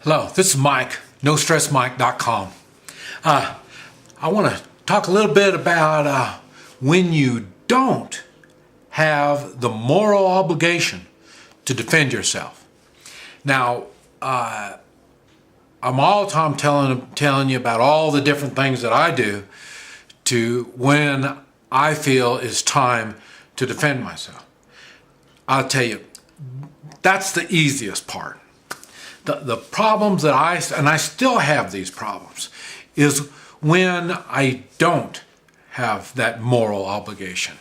Hello, this is Mike, NoStressMike.com. I want to talk a little bit about when you don't have the moral obligation to defend yourself. Now, I'm all the time telling you about all the different things that I do to when I feel it's time to defend myself. I'll tell you, that's the easiest part. The problems that I still have these problems, is when I don't have that moral obligation.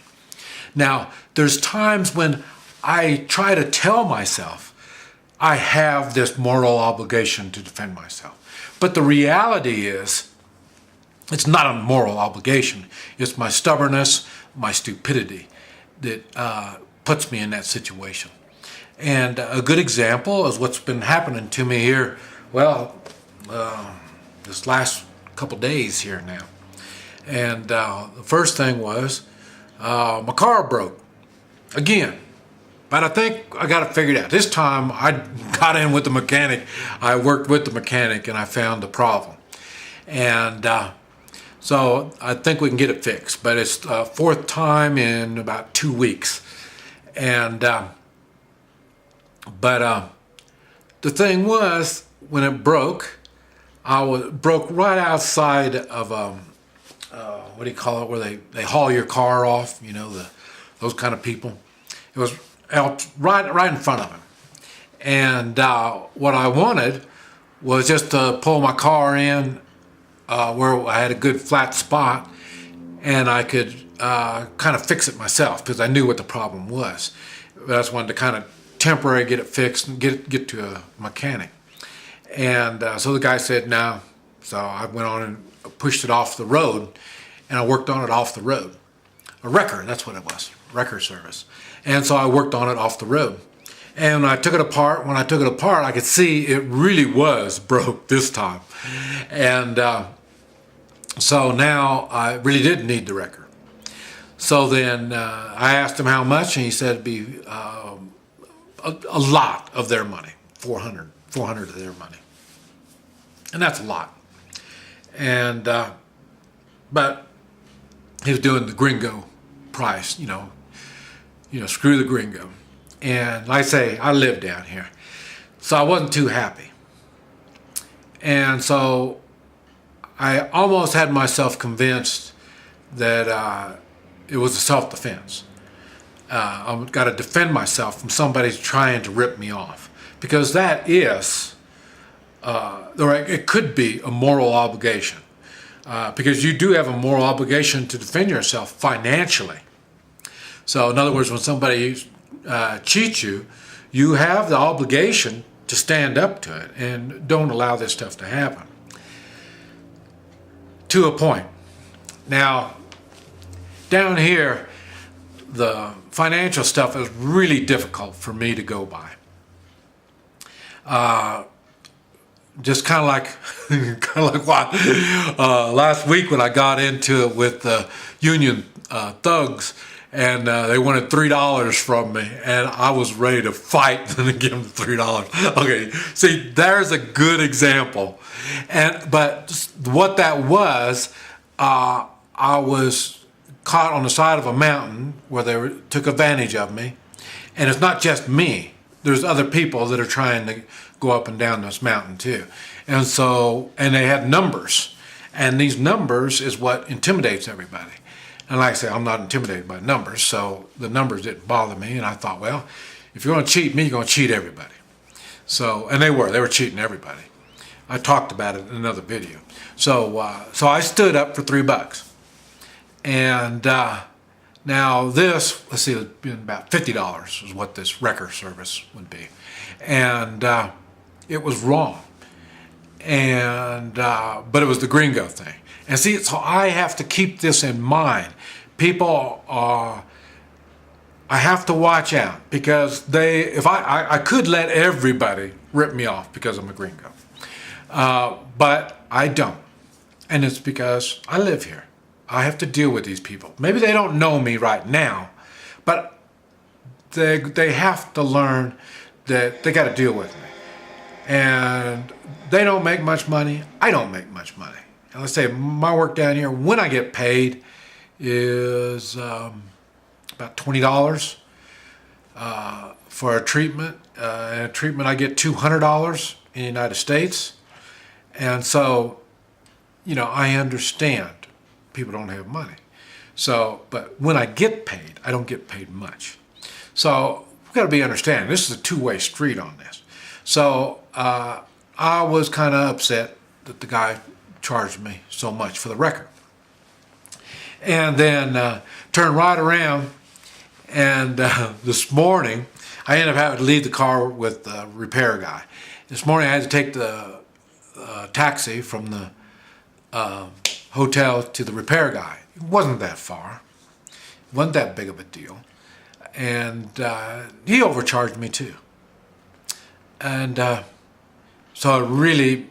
Now, there's times when I try to tell myself I have this moral obligation to defend myself. But the reality is, it's not a moral obligation. It's my stubbornness, my stupidity that puts me in that situation. And a good example is what's been happening to me here, this last couple days here now. And the first thing was my car broke again. But I think I got it figured out. This time I got in with the mechanic. I worked with the mechanic and I found the problem. And so I think we can get it fixed. But it's the fourth time in about 2 weeks. And the thing was, when it broke, broke right outside of what do you call it, where they haul your car off, you know, those kind of people. It was out right in front of him. And what I wanted was just to pull my car in where I had a good flat spot, and I could kind of fix it myself because I knew what the problem was. I just wanted to kind of temporary get it fixed and get to a mechanic. And so the guy said no. So I went on and pushed it off the road, and I worked on it off the road. A wrecker, that's what it was, wrecker service. And so I worked on it off the road. And when I took it apart, I could see it really was broke this time. And so now I really did need the wrecker. So then I asked him how much, and he said it'd be a lot of their money, 400 of their money. And that's a lot. And but he was doing the gringo price, you know, screw the gringo. And like I say, I live down here, so I wasn't too happy. And so I almost had myself convinced that it was a self-defense. I've got to defend myself from somebody trying to rip me off, because that is, it could be a moral obligation, because you do have a moral obligation to defend yourself financially. So in other words, when somebody cheats you, you have the obligation to stand up to it and don't allow this stuff to happen. To a point. Now, down here, the financial stuff is really difficult for me to go by. Just kind of like what last week when I got into it with the union thugs, and they wanted $3 from me, and I was ready to fight and give them $3. Okay, see, there's a good example. But what that was, I was caught on the side of a mountain where they took advantage of me. And it's not just me. There's other people that are trying to go up and down this mountain too. And they had numbers. And these numbers is what intimidates everybody. And like I say, I'm not intimidated by numbers, so the numbers didn't bother me. And I thought, well, if you're going to cheat me, you're going to cheat everybody. So, and they were cheating everybody. I talked about it in another video. So I stood up for $3. And now this, let's see, it'd been about $50 is what this wrecker service would be. And it was wrong. And but it was the gringo thing. And see, so I have to keep this in mind. People are, I have to watch out, because if I could let everybody rip me off because I'm a gringo. But I don't. And it's because I live here. I have to deal with these people. Maybe they don't know me right now, but they have to learn that they got to deal with me. And They don't make much money. I don't make much money. And let's say my work down here, when I get paid, is about $20 for a treatment. And a treatment I get $200 in the United States. And so, you know, I understand people don't have money. So, but when I get paid, I don't get paid much. So we've got to be understanding. This is a two-way street on this. So I was kind of upset that the guy charged me so much for the record. And then turned right around, and this morning I ended up having to leave the car with the repair guy. This morning I had to take the taxi from the hotel to the repair guy. It wasn't that far. It wasn't that big of a deal. And he overcharged me too. And so it really,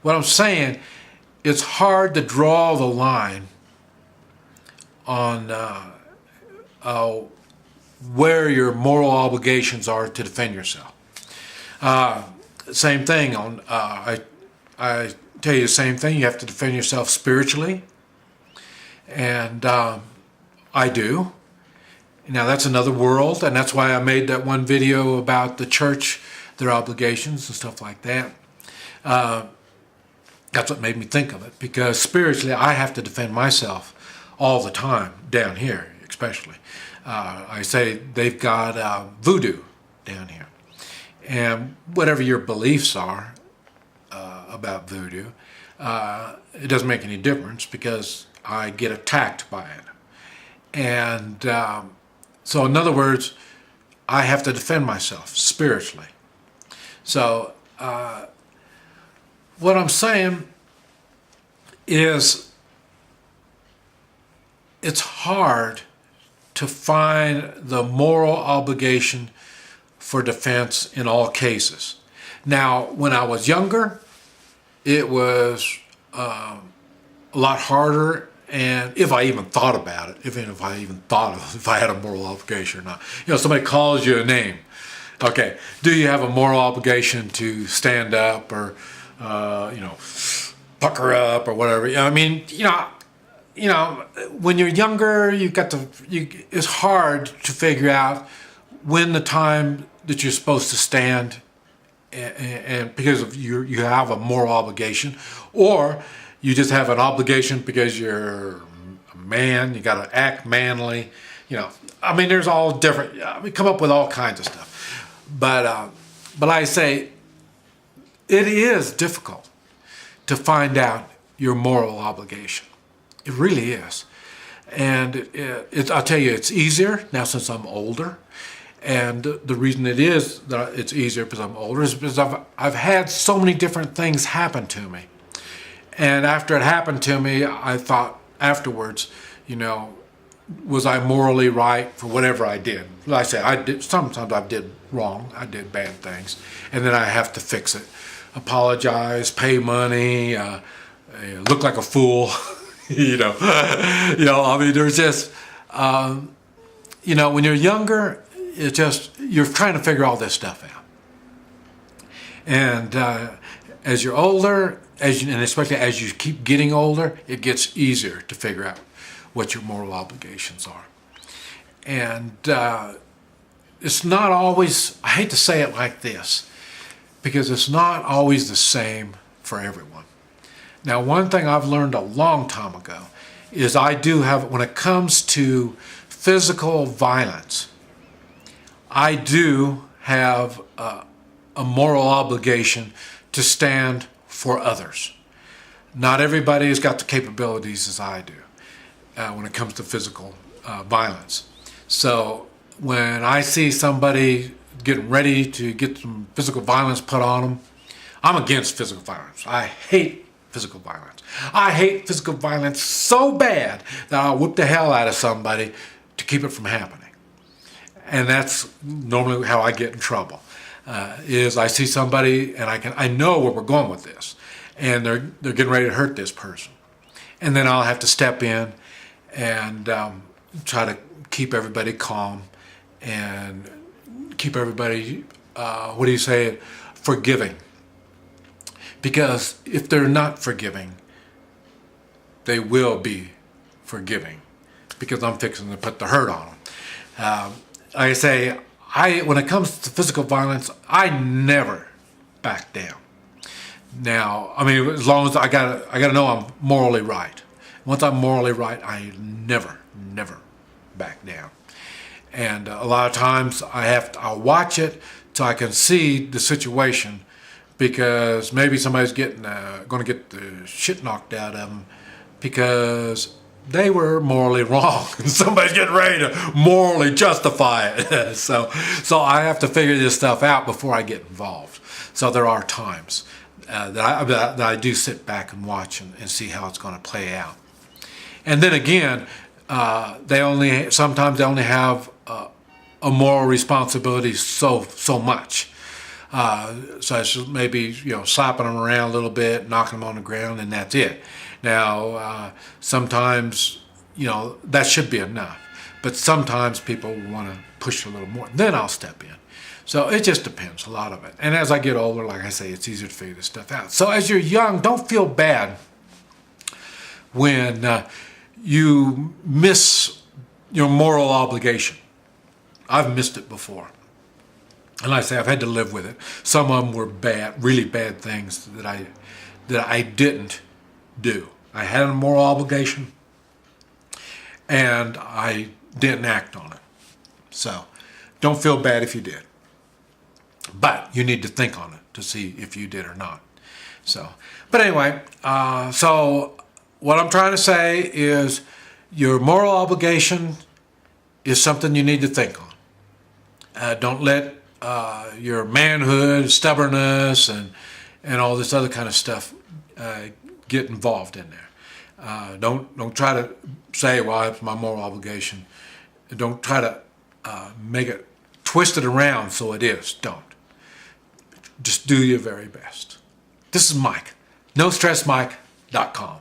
what I'm saying, it's hard to draw the line on where your moral obligations are to defend yourself. Same thing on, I tell you the same thing, you have to defend yourself spiritually. And I do. Now that's another world, and that's why I made that one video about the church, their obligations and stuff like that. That's what made me think of it, because spiritually I have to defend myself all the time, down here especially. I say they've got voodoo down here. And whatever your beliefs are about voodoo, it doesn't make any difference because I get attacked by it. And so in other words, I have to defend myself spiritually. So what I'm saying is it's hard to find the moral obligation for defense in all cases. Now, when I was younger, it was a lot harder, and if I even thought about it, if I even thought of if I had a moral obligation or not. You know, somebody calls you a name. Okay, do you have a moral obligation to stand up or, you know, pucker up or whatever? I mean, you know, when you're younger, it's hard to figure out when the time that you're supposed to stand, and because of you have a moral obligation, or you just have an obligation because you're a man, you got to act manly. You know, I mean, there's all different. We come up with all kinds of stuff. But I say it is difficult to find out your moral obligation. It really is. And I'll tell you, it's easier now since I'm older. And the reason it is that it's easier because I'm older is because I've had so many different things happen to me. And after it happened to me, I thought afterwards, you know, was I morally right for whatever I did? Like I said, sometimes I did wrong, I did bad things, and then I have to fix it. Apologize, pay money, look like a fool, you know. I mean, there's just, you know, when you're younger, it's just, you're trying to figure all this stuff out. And as you're older, and especially as you keep getting older, it gets easier to figure out what your moral obligations are. And it's not always, I hate to say it like this, because it's not always the same for everyone. Now, one thing I've learned a long time ago is I do have, when it comes to physical violence, I do have a moral obligation to stand for others. Not everybody has got the capabilities as I do when it comes to physical violence. So when I see somebody getting ready to get some physical violence put on them, I'm against physical violence. I hate physical violence. I hate physical violence so bad that I'll whip the hell out of somebody to keep it from happening. And that's normally how I get in trouble. Is I see somebody and I know where we're going with this, and they're getting ready to hurt this person, and then I'll have to step in and try to keep everybody calm and keep everybody forgiving. Because if they're not forgiving, they will be forgiving, because I'm fixing to put the hurt on them. Like I say, when it comes to physical violence, I never back down. Now, I mean, as long as I gotta know I'm morally right. Once I'm morally right, I never back down. And a lot of times I'll watch it till I can see the situation, because maybe somebody's going to get the shit knocked out of them because they were morally wrong, and somebody's getting ready to morally justify it. So I have to figure this stuff out before I get involved. So there are times that I do sit back and watch and see how it's going to play out. And then again, sometimes they only have a moral responsibility so much. So it's maybe, slapping them around a little bit, knocking them on the ground, and that's it. Now, sometimes, that should be enough. But sometimes people want to push a little more. Then I'll step in. So it just depends, a lot of it. And as I get older, like I say, it's easier to figure this stuff out. So as you're young, don't feel bad when you miss your moral obligation. I've missed it before. And like I say, I've had to live with it. Some of them were bad, really bad things that I didn't do. I had a moral obligation, and I didn't act on it. So don't feel bad if you did. But you need to think on it to see if you did or not. But anyway, so what I'm trying to say is your moral obligation is something you need to think on. Don't let your manhood, stubbornness, and all this other kind of stuff get involved in there. Don't try to say, well, it's my moral obligation. Don't try to make it twist it around so it is. Don't. Just do your very best. This is Mike. NoStressMike.com.